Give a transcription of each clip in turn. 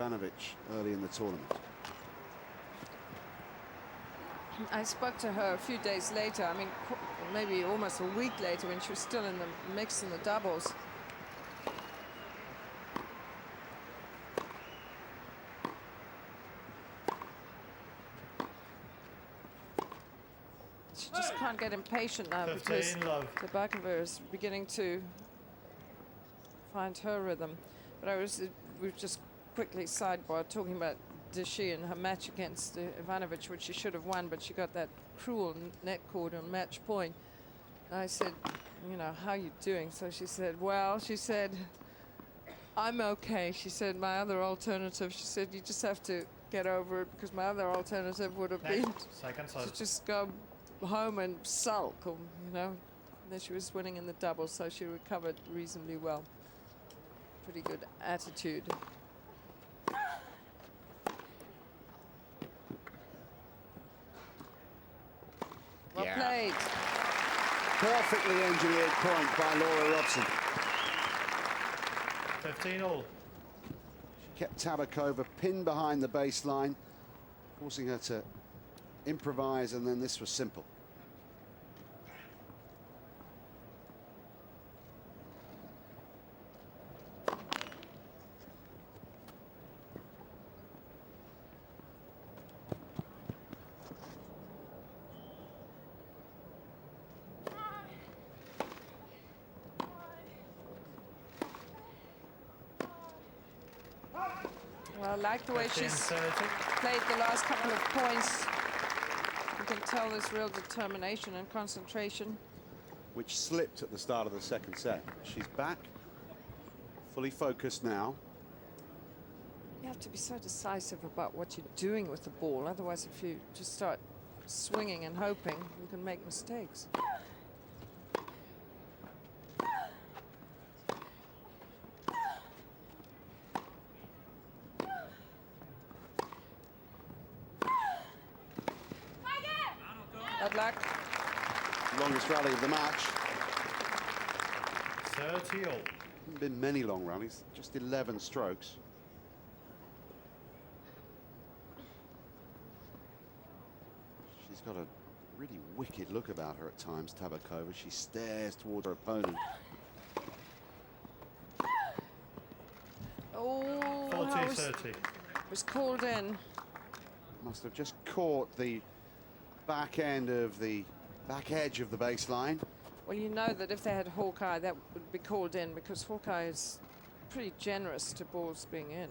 Ivanovic early in the tournament. I spoke to her a few days later, I mean, maybe almost a week later, when she was still in the mix in the doubles. She just can't get impatient now because Tabakova is beginning to find her rhythm. But we just quickly sidebar talking about Deshi and her match against Ivanovic, which she should have won, but she got that cruel net cord on match point. And I said, you know, how are you doing? So she said, well, she said, I'm okay. She said, my other alternative, she said, you just have to get over it, because my other alternative would have been to just go home and sulk, or, you know. And then she was winning in the doubles, so she recovered reasonably well. Pretty good attitude. Well played. Perfectly engineered point by Laura Robson. 15-all. She kept Tabakova pinned behind the baseline, forcing her to improvise, and then this was simple. Well, I like the way she's played the last couple of points. You can tell there's real determination and concentration. Which slipped at the start of the second set. She's back, fully focused now. You have to be so decisive about what you're doing with the ball. Otherwise, if you just start swinging and hoping, you can make mistakes. Good luck. Longest rally of the match. 30-all. Haven't been many long rallies, just 11 strokes. She's got a really wicked look about her at times, Tabakova. She stares toward her opponent. Oh, 40-30. Was called in. Must have just caught the back end of the back edge of the baseline. Well, you know that if they had Hawkeye, that would be called in, because Hawkeye is pretty generous to balls being in.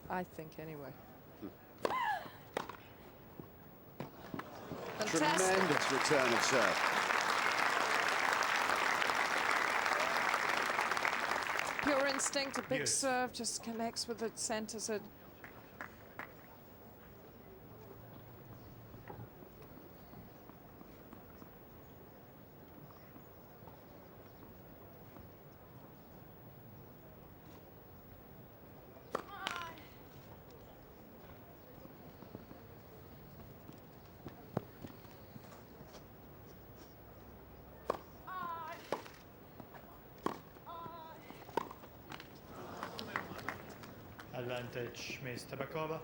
I think, anyway. Fantastic. Tremendous return of serve. Pure instinct, a big serve, just connects with it, centers it. Advantage, Miss Tabakova.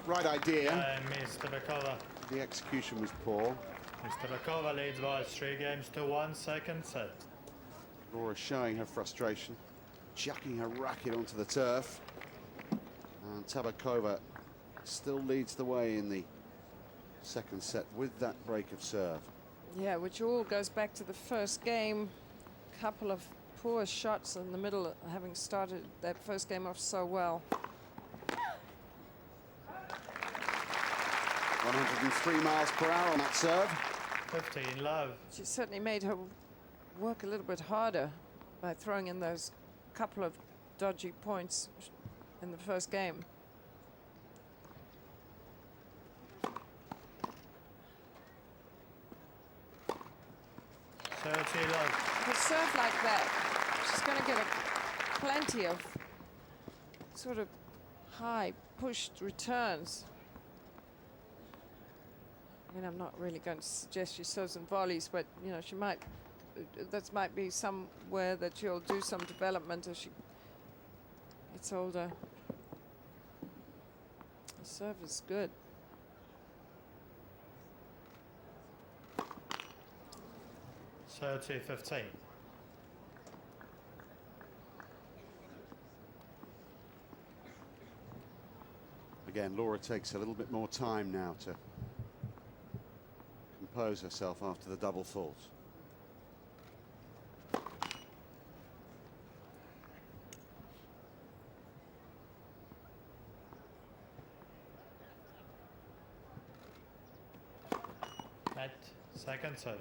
Right idea. Miss Tabakova. The execution was poor. Miss Tabakova leads by 3-1 second set. Laura showing her frustration, chucking her racket onto the turf. And Tabakova still leads the way in the second set with that break of serve. Yeah, which all goes back to the first game. Couple of poor shots in the middle, having started that first game off so well. 103 miles per hour on that serve. 15 love. She certainly made her work a little bit harder by throwing in those couple of dodgy points in the first game. 30 love. With a serve like that, she's going to get plenty of sort of high pushed returns. I mean, I'm not really going to suggest she serves and volleys, but you know, she might. That might be somewhere that she'll do some development as she gets older. The serve is good. So 2-15. Again, Laura takes a little bit more time now to compose herself after the double fault. Net, second service.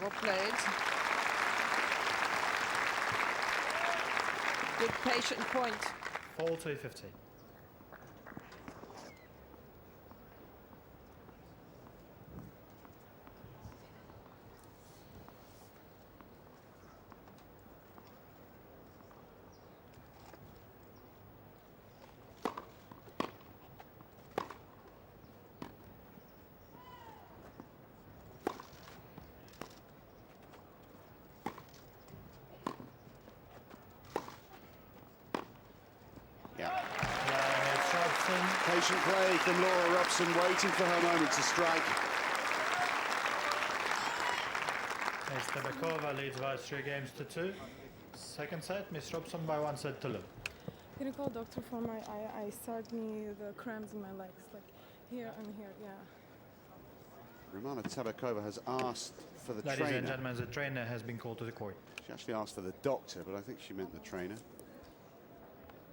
Well played. Good patient point. 4-2-15. Yeah. It's Robson. Patient play from Laura Robson, waiting for her moment to strike. Miss Tabakova leads by 3-2. Second set, Miss Robson by 1 set to love. Can you call doctor for my I start me the cramps in my legs, like here and here, yeah. Romana Tabakova has asked for the Ladies trainer. and gentlemen, the trainer has been called to the court. She actually asked for the doctor, but I think she meant the trainer.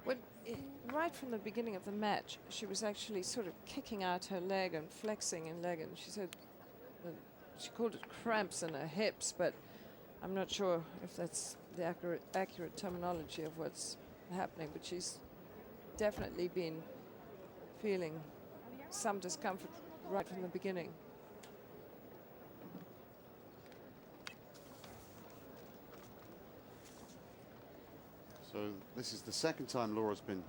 When, right from the beginning of the match, she was actually sort of kicking out her leg and flexing in leg, and she said she called it cramps in her hips, but I'm not sure if that's the accurate terminology of what's happening, but she's definitely been feeling some discomfort right from the beginning. So this is the second time Laura's been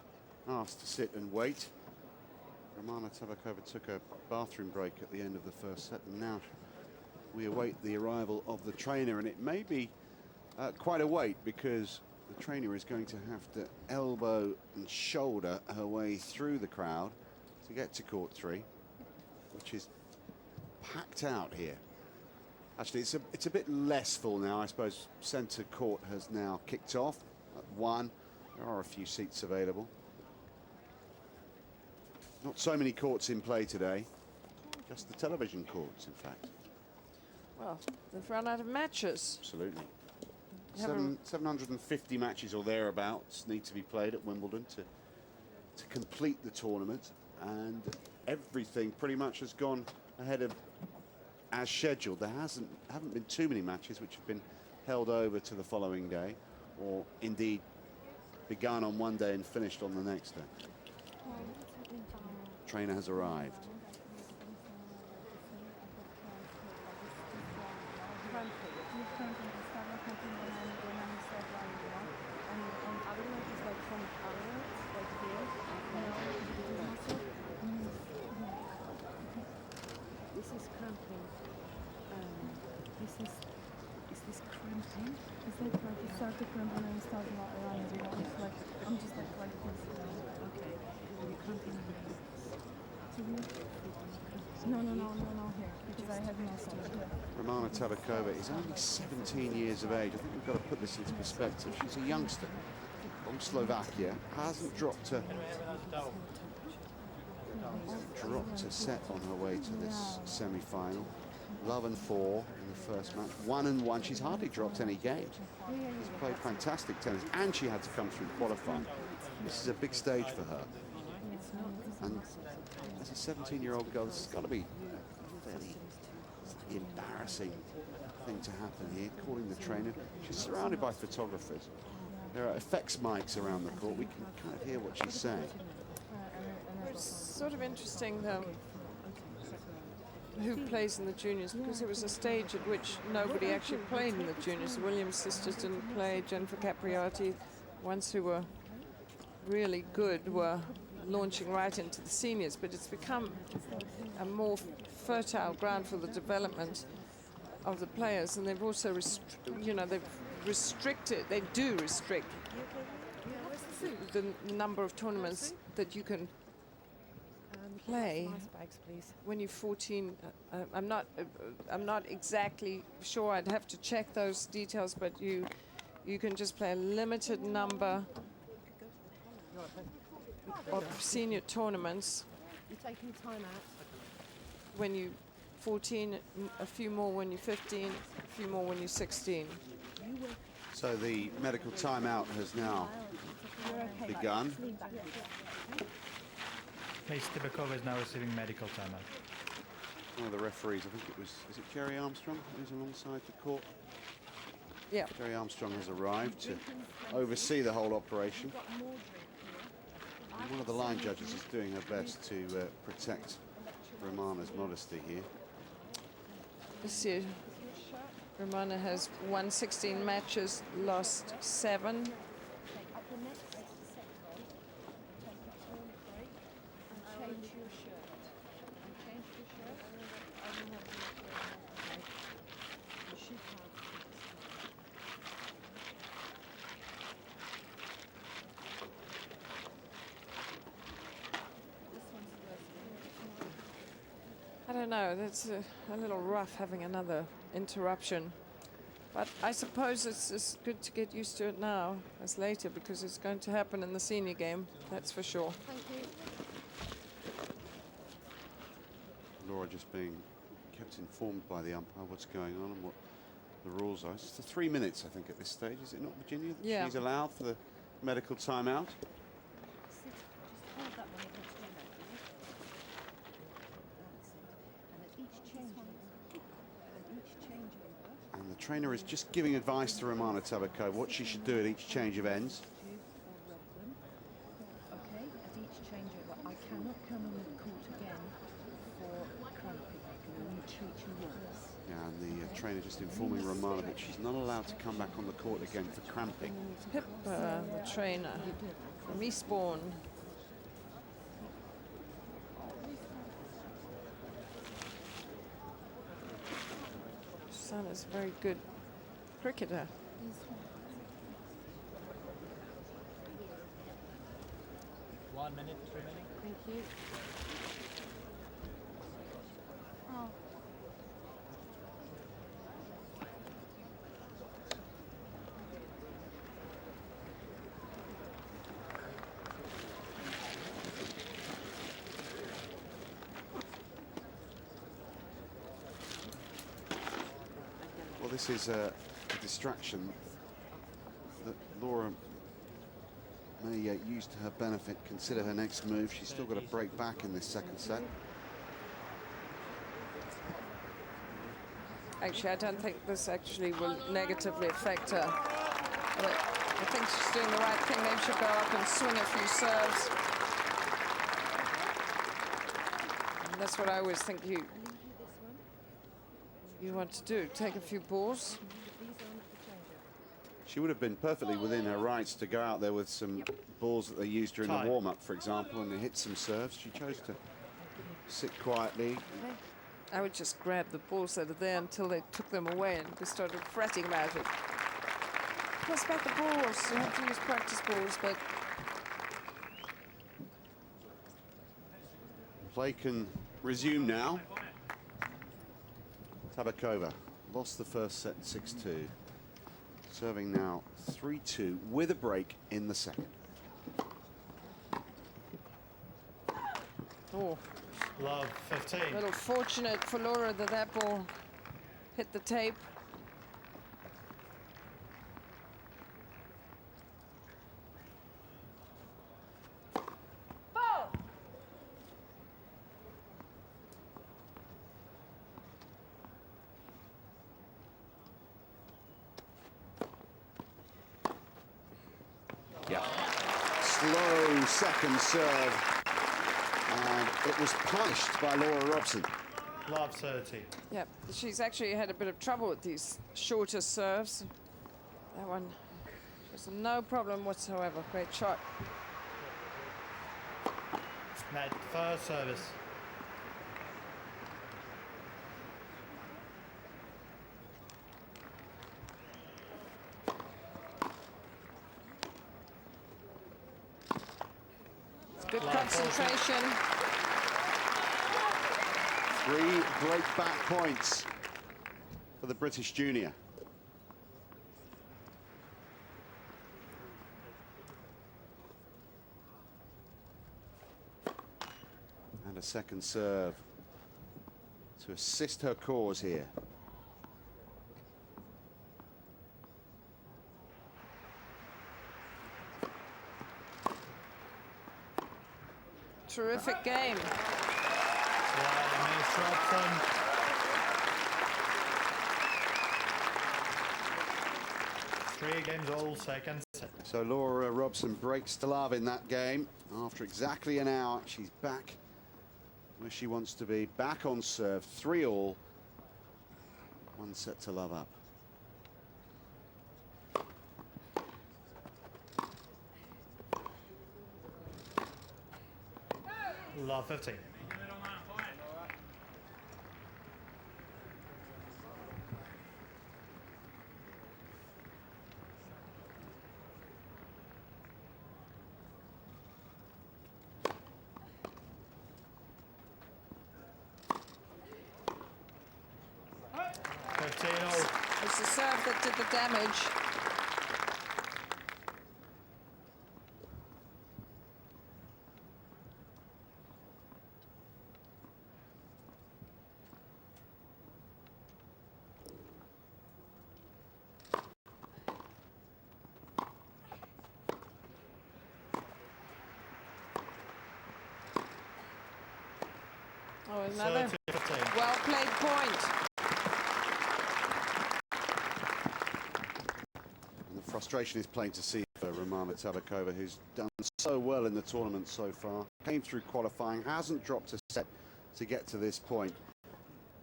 asked to sit and wait. Romana Tabakova took a bathroom break at the end of the first set, and now we await the arrival of the trainer, and it may be quite a wait, because the trainer is going to have to elbow and shoulder her way through the crowd to get to court 3, which is packed out here. Actually, it's a bit less full now. I suppose centre court has now kicked off at 1. There are a few seats available. Not so many courts in play today, just the television courts, in fact. Well, they've run out of matches. Absolutely. You have a- 750 matches or thereabouts need to be played at Wimbledon to complete the tournament, and everything pretty much has gone ahead of as scheduled. There haven't been too many matches which have been held over to the following day, or indeed begun on one day and finished on the next day. Trainer has arrived. This is cramping. Is this cramping? It's like it started cramping and it started not around, you know. It's like I'm just like this. Okay. You're cramping. No, here, because I have no stomach. Romana Tabakova is only 17 years of age. I think we've got to put this into perspective. She's a youngster from Slovakia, hasn't dropped a set on her way to this semi-final. Love and 4 in the first match, 1-1. She's hardly dropped any games. She's played fantastic tennis, and she had to come through qualifying. This is a big stage for her. And as a 17-year-old girl, it's got to be a fairly embarrassing thing to happen here, calling the trainer. She's surrounded by photographers. There are effects mics around the court. We can kind of hear what she's saying. It's sort of interesting who plays in the juniors, because it was a stage at which nobody actually played in the juniors. The Williams sisters didn't play. Jennifer Capriati, ones who were really good, were launching right into the seniors, but it's become a more fertile ground for the development of the players, and they've also they've restricted, they do restrict the number of tournaments that you can play when you're 14. I'm not exactly sure. I'd have to check those details, but you can just play a limited number of senior tournaments. You're taking time out. When you're 14, a few more when you're 15, a few more when you're 16. So the medical timeout has now begun. Miss Tabakova is now receiving medical timeout. One of the referees, I think is it Jerry Armstrong, who's alongside the court? Yeah. Jerry Armstrong has arrived to oversee the whole operation. And one of the line judges is doing her best to protect Romana's modesty here. This year, Romana has won 16 matches, lost 7. I don't know, that's a little rough having another interruption. But I suppose it's good to get used to it now as later, because it's going to happen in the senior game, that's for sure. Thank you. Laura just being kept informed by the umpire what's going on and what the rules are. It's 3 minutes, I think, at this stage, is it not, Virginia? That Yeah. she's allowed for the medical timeout. Just hold that one against your leg, will you? That's it. And at each change over, And the trainer is just giving advice to Romana Tabakova what she should do at each change of ends. okay, at each changeover, I cannot come on the court again for cramping. I can only treat you once. Yeah, and the trainer just informing Romana that she's not allowed to come back on the court again for cramping. Pippa, the trainer from Eastbourne. Son is a very good cricketer. 1 minute, 3 minutes. Thank you. Oh. Well, this is a distraction that Laura may use to her benefit. Consider her next move. She's still got to break back in this second set. Actually, I don't think this actually will negatively affect her. But I think she's doing the right thing. Maybe she'll go up and swing a few serves. And that's what I always think you want to do. Take a few balls. She would have been perfectly within her rights to go out there with some balls that they used during the warm-up, for example, and hit some serves. She chose to sit quietly. I would just grab the balls that are there until they took them away and just started fretting about it. Plus about the balls, you have to use practice balls, but Play can resume now. Tabakova lost the first set 6-2. Serving now 3-2 with a break in the second. oh, Love 15. a little fortunate for Laura that that ball hit the tape. Yeah. Slow second serve. And it was punished by Laura Robson. Love 30. Yeah, she's actually had a bit of trouble with these shorter serves. That one was no problem whatsoever. Great shot. Net first service. Good concentration. 3 break-back points for the British junior. And a second serve to assist her cause here. Terrific game. Yeah, Miss Robson. Three games all second set. So Laura Robson breaks to love in that game. After exactly an hour, she's back where she wants to be. Back on serve, 3-all. 1 set to love up. Love 15. It's the serve that did the damage. Oh, another well-played point. And the frustration is plain to see for Romana Tabakova, who's done so well in the tournament so far. Came through qualifying, hasn't dropped a set to get to this point.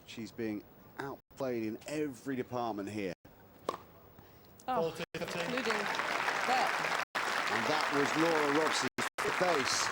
She's being outplayed in every department here. Oh, including that. And that was Laura Robson's face.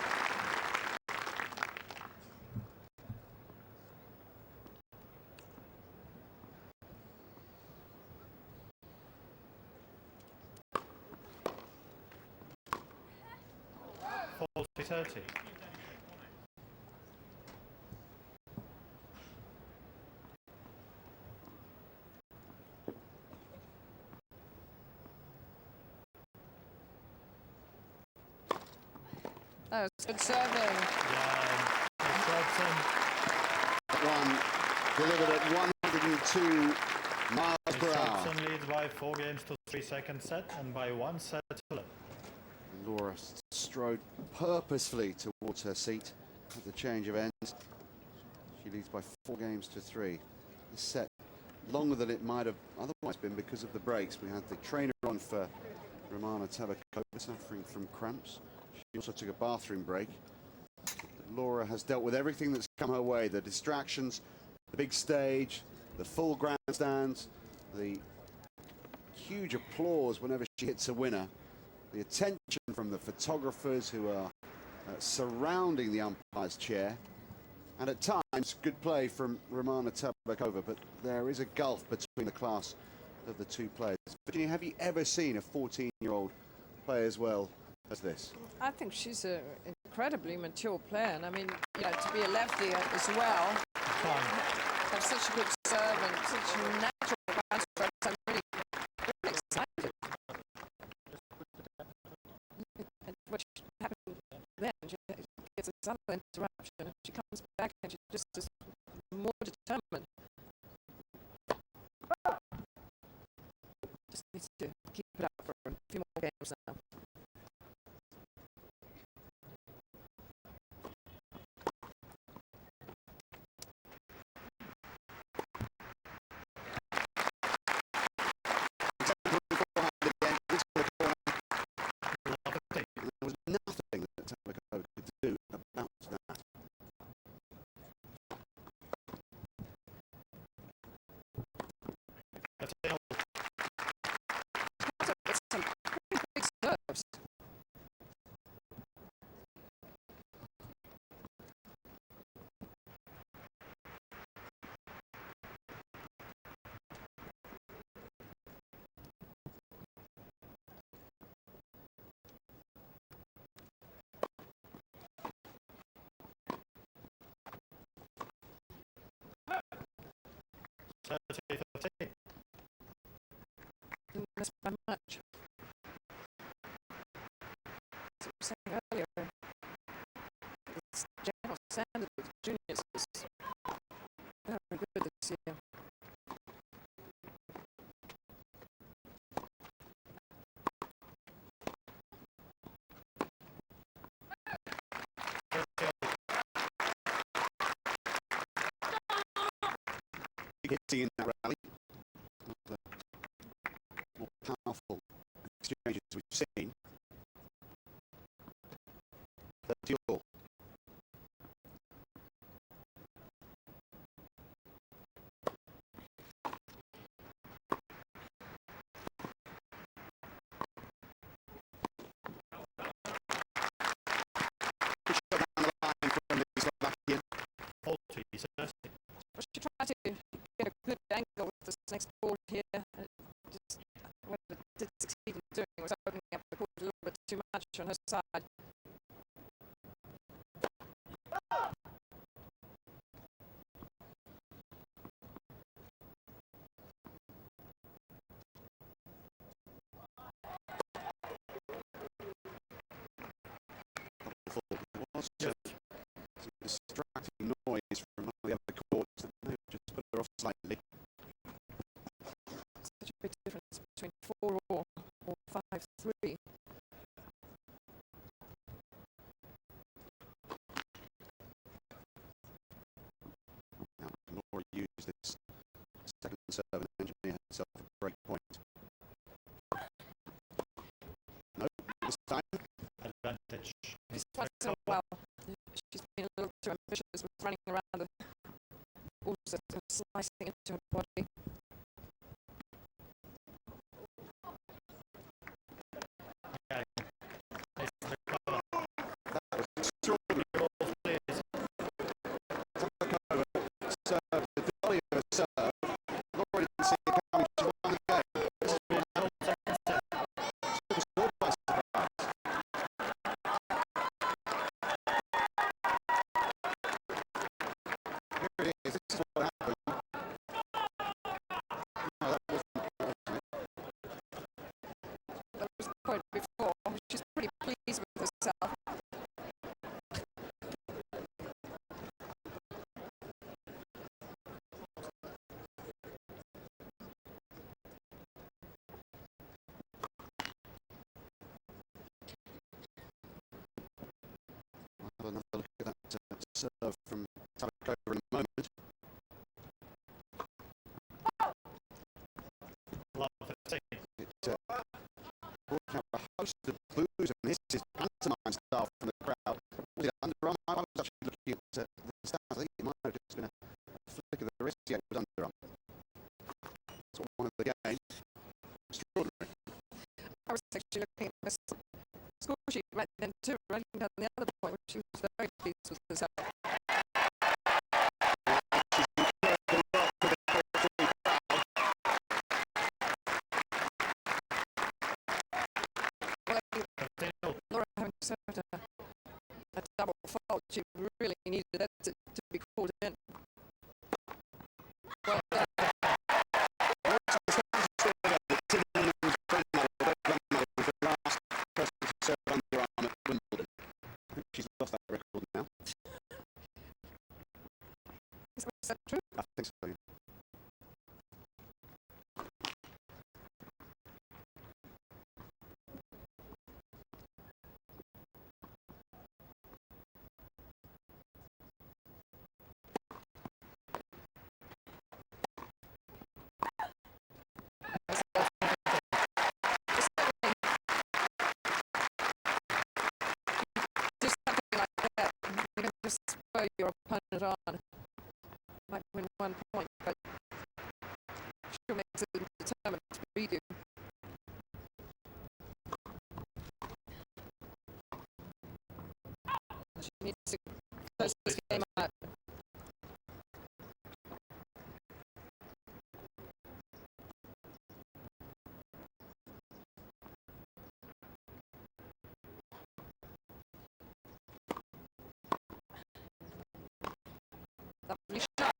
Oh, it's good serving. Yeah, Robson. One delivered at 102 miles per hour. Robson leads by 4 games to 3 second set and by 1 set to love. Laura strode purposefully towards her seat at the change of ends. She leads by 4 games to 3. This set longer than it might have otherwise been because of the breaks. We had the trainer on for Romana Tabakova, suffering from cramps. She also took a bathroom break. But Laura has dealt with everything that's come her way, the distractions, the big stage, the full grandstands, the huge applause whenever she hits a winner, the attention from the photographers who are surrounding the umpire's chair, and at times good play from Romana Tabakova, but there is a gulf between the class of the two players. Virginia, have you ever seen a 14-year-old play as well as this? I think she's an incredibly mature player, and I mean, you know, to be a lefty as well, have such a good serve and such a natural bounce strokes. I'm really excited. And what happened then, she gets this other interruption, and she comes back and she just is more determined. Just needs to keep it up for a few more games now. saying earlier, the general standard of juniors is very good this year. In that rally, one of the more powerful exchanges we've seen. 30 all. Good shot down the line from the Slovakian. 40, Well, she tried to get a good angle with this next ball here. And just what it did succeed in doing was opening up the court a little bit too much on her side. Was just some distracting noise from all the other courts that may have just put her off slightly. Such a big difference between 4 or 5-3. Now Laura used this second serve and engineer herself a break point. No, this time. advantage. Just once in a while, she's been a little too ambitious with running around the balls that are slicing into her body. Yeah. It's the cover. That was extraordinary. All players. Tabakova served the volley of a serve. Laura didn't see it coming. She won the game. This is Result second set. took us all by surprise. Here it is. This is what happened. No, that wasn't unfortunate. That was the point before. She's pretty pleased with herself. We'll have another look at that serve from Tabakova in a moment. Love the team. It brought out a host of boos and hisses, pantomime style from the crowd. Was it underarm? I was actually looking at the stats. I think it might have just been a flick of the wrist. Yeah, it was underarm. That's what one of the game. Extraordinary. I was actually looking at this score sheet right then too, writing down the other point, which she was very pleased with herself. Well, Laura having served a double fault, she really needed that to be called in. Well, Serve underarm at Wimbledon. I think she's lost that record now. is that true? I think so. Do something like that. You can just spur your opponent on. Might win 1 point, but she'll make it determined to beat you. She needs to close this game out. Lovely shot.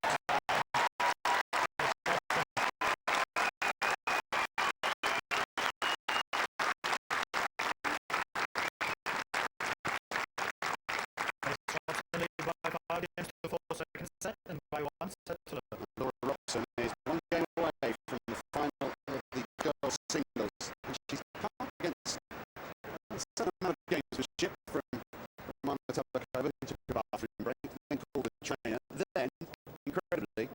sportsmanship from Tabakova, who took a bathroom break, then called the trainer, then, incredibly,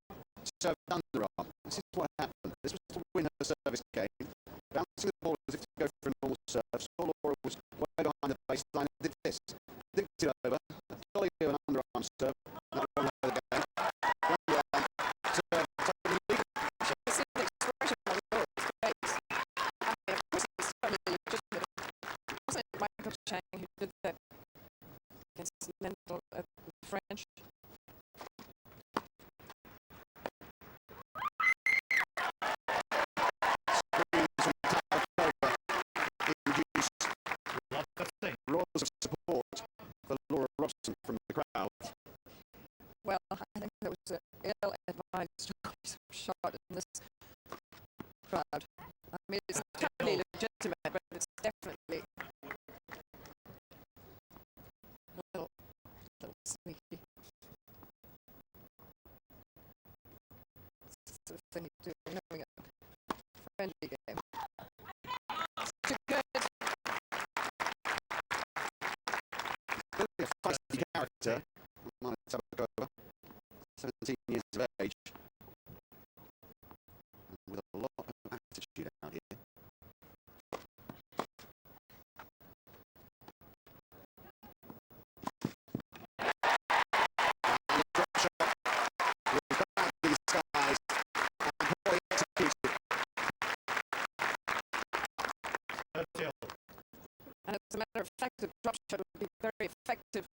served underarm. This is what happened. This was to win her service game, bouncing the ball as if to go for a normal serve. So Laura was way behind the baseline and did this. Dipped it over, a dolly of an underarm serve, that won her the game. Underarm serve, totally legal. You see the expression on Laura's face. I mean, of course, it's totally legitimate. Wasn't it Michael Chang who did that against Lendl at the French? Love that thing. Roars of support for Laura Robson from the crowd. Well, I think there was an ill-advised shot in this crowd. I mean, it's totally legitimate, but it's definitely a little sneaky. It's the sort of thing you do knowing a friendly game. Too good. Really a feisty character, Tabakova, 17 years of age, and with a lot of attitude out here. And the drop shot was badly disguised and poorly executed. And as a matter of fact, the drop shot would be very effective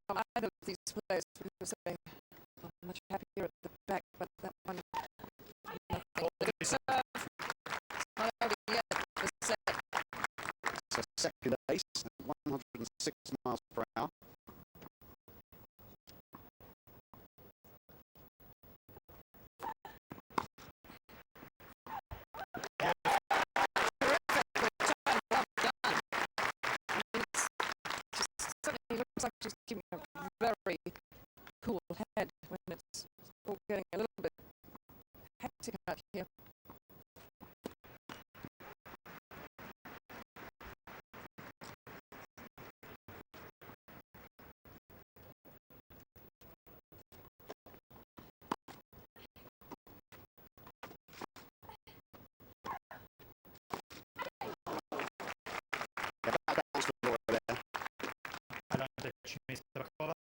from either of these players because they are much happier at the back, but that one, nothing. The serve, it's not over yet, the set. So second ace at 106 miles per hour. Certainly looks like she's keeping a very cool head when it's all getting a little bit hectic out here. Yeah, that bounce for Laura there. Advantage, Miss Tabakova.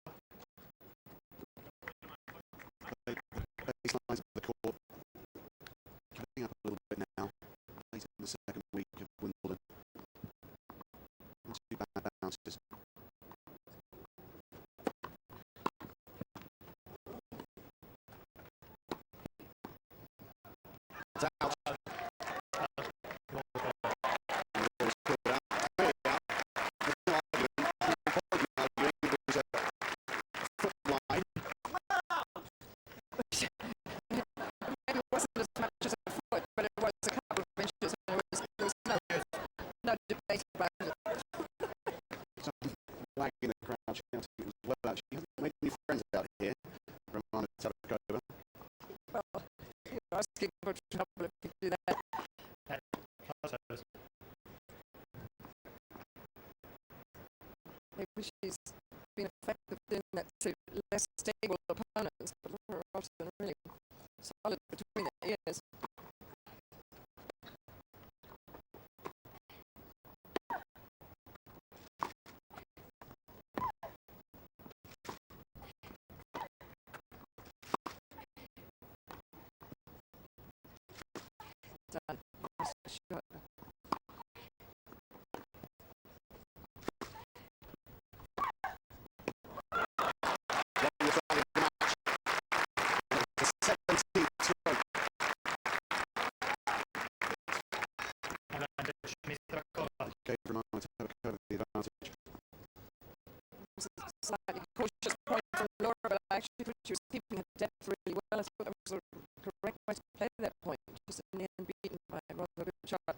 The baselines of the court coming up a little bit now, late in the second week of Wimbledon. Not too bad bounces. It's out. Laura's called out. Really out. There's no arguing. There's no point in arguing. It was a foot wide. Maybe it wasn't as much as a foot, but it was a couple of inches, and there was no debate about it. Some wag in the crowd shouting it was well out. She hasn't made any friends out here, Romana Tabakova. Well, you're asking for trouble if you do that. Maybe she's been effective doing that to less stable opponents, but Laura Robson really solid between the ears. Done. Nice shot. The 17th stroke. Advantage, Miss Tabakova. Gave Romana Tabakova the advantage. It was a slightly cautious point from Laura, but I actually thought she was keeping her depth really well. I thought that was the correct way to play that point. She's in the end beaten by a rather good shot.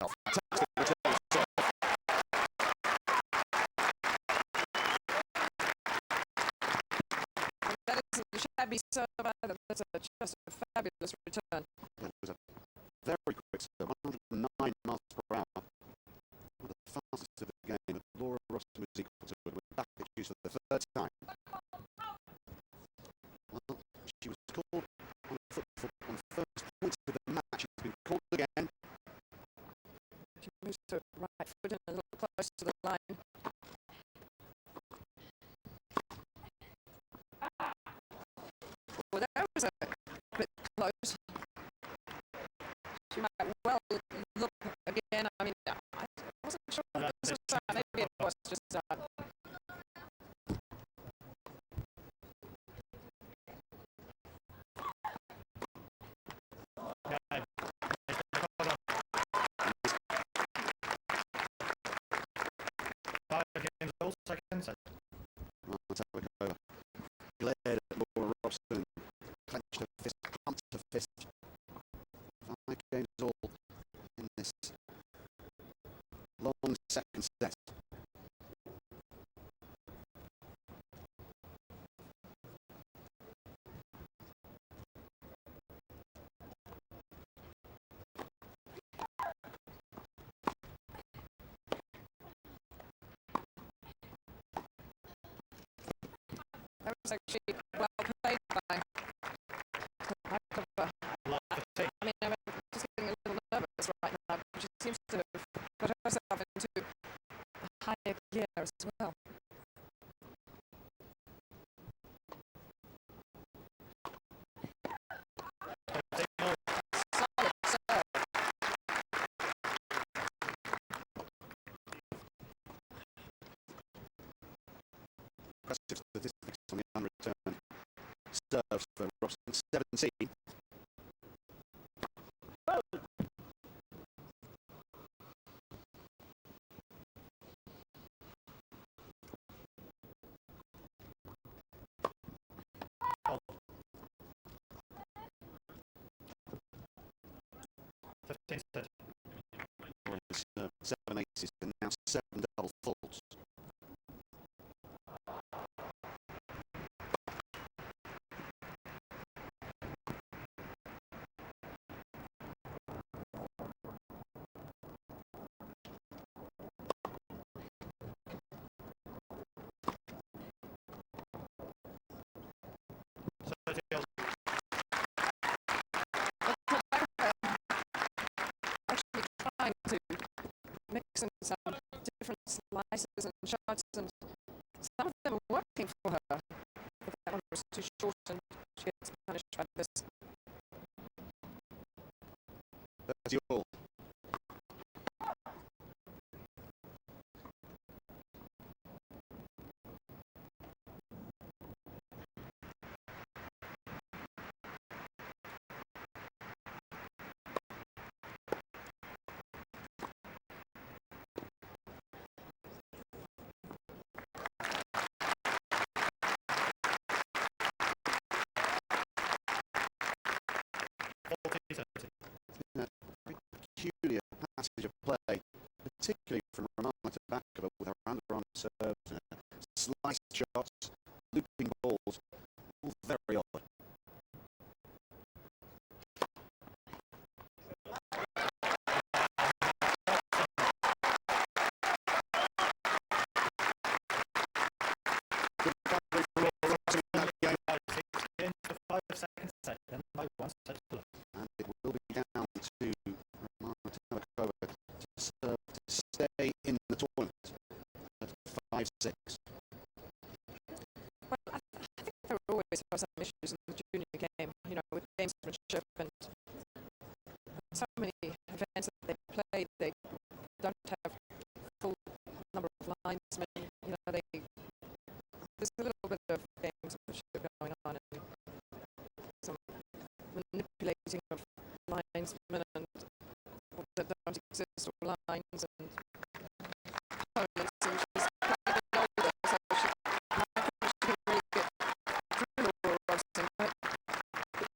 Oh, fantastic return serve. That isn't a shabby serve That's just a fabulous return. It was a very quick serve, 109 miles per hour. One of the fastest of the game, but Laura Robson was equal to it. We're back at shoes for the third time. Well, she was called on the first point of the match. She's been called again. She moves her right foot in a little close to the line. Well, that was a bit close. She might well look again. I mean, I wasn't sure if this was maybe it was just Second set. Tabakova glared at Laura Robson, clenched her fist, pumped her fist. 5 games all in this long second set. that was actually well played by Tabakova. I mean, I'm just getting a little nervous right now. She seems to have got herself into a higher gear as well. Solid serve. Impressive statistics on the unreturned serves for Robson. 17. Set. For his 7 aces and now 7 double faults. Actually trying to mix in some different slices and shots, and some of them are working for her. But that one was too short, and she gets punished by this. That's all. Very peculiar passage of play, particularly from Tabakova with her underarm serves and her sliced shots, looping balls, all very odd. Good recovery from Laura Robson in that game. 5 seconds set, and by 1 set left. And it will be down to Tabakova to serve to stay in the tournament at 5-6. Well, I think there always are some issues in the junior game, you know, with gamesmanship, and so many events that they play, they don't have full number of linesmen. You know, there's a little bit of gamesmanship going on, and some manipulating of linesmen and that don't exist, or lines, and opponents. And she's quite a bit older, so she can really get through Laura Robson, but it'd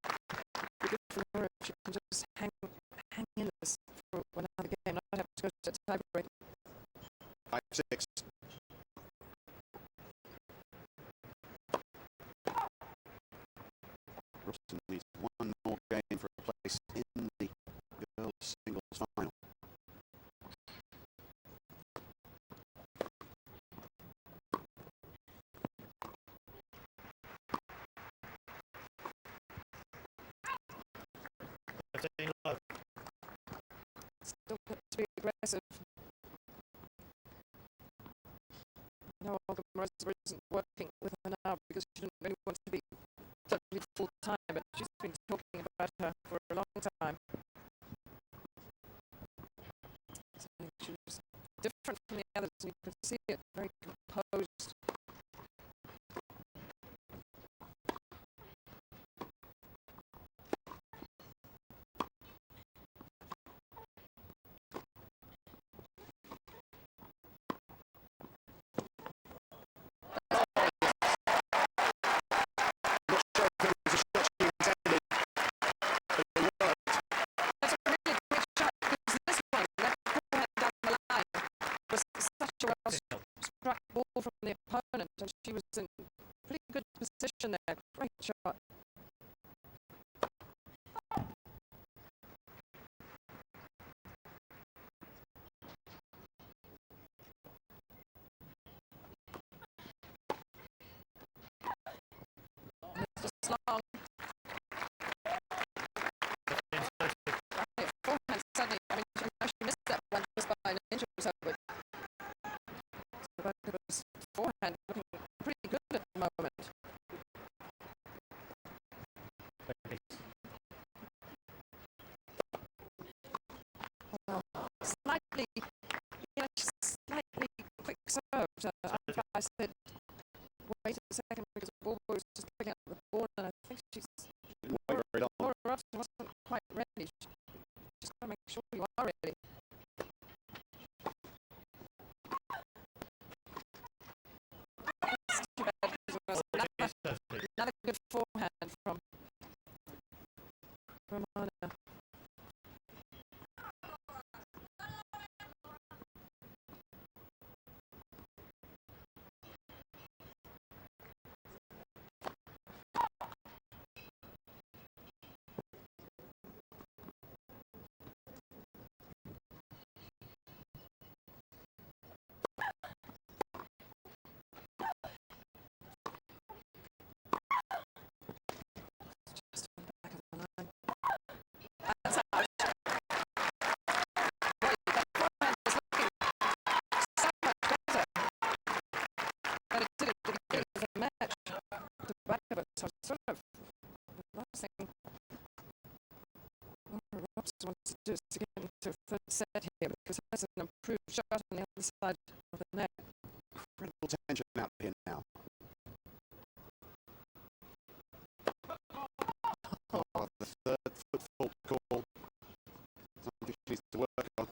be good for her if she can just hang in this for another game, not have to go to tiebreak. 5-6. Robson needs one more game for a place in the girls' singles final. Still got to be aggressive. No, Rosa isn't working with her now because she didn't really want to be totally full time, but she's been talking about her for a long time. So she was different from the others, and you could see it, very composed. Struck ball from the opponent, and she was in pretty good position there. Great shot. Mr. Slong. Right, forehand suddenly, I mean, she missed that one just by an inch or so, but Tabakova forehand looking pretty good at the moment. Slightly, slightly quick served. I said, wait a second, because the ball was just picking up the ball, and I think Laura Robson wasn't quite ready. Just got to make sure you are ready. It's too bad because it was another good forehand from Romana. Just on the back of the line. That's out. Wait, that forehand was looking so much better. But it did at the beginning of the match. The back of it, so sort of the last thing Laura Robson wants to do is to get into a third set here, because that's an improved shot on the other side of the net. Incredible tension out here now. Oh, the third foot fault call. Something she needs to work on.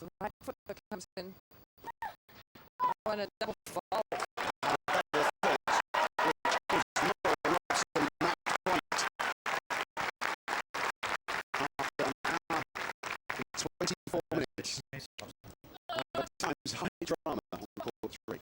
The right foot that comes in. Oh, and a double fault. After an hour and 24 minutes. Times high drama on court 3.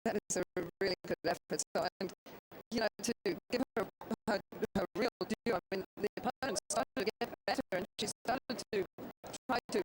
That is a really good effort. So, and you know, to give her her real due, I mean, the opponent started to get better, and she started to try to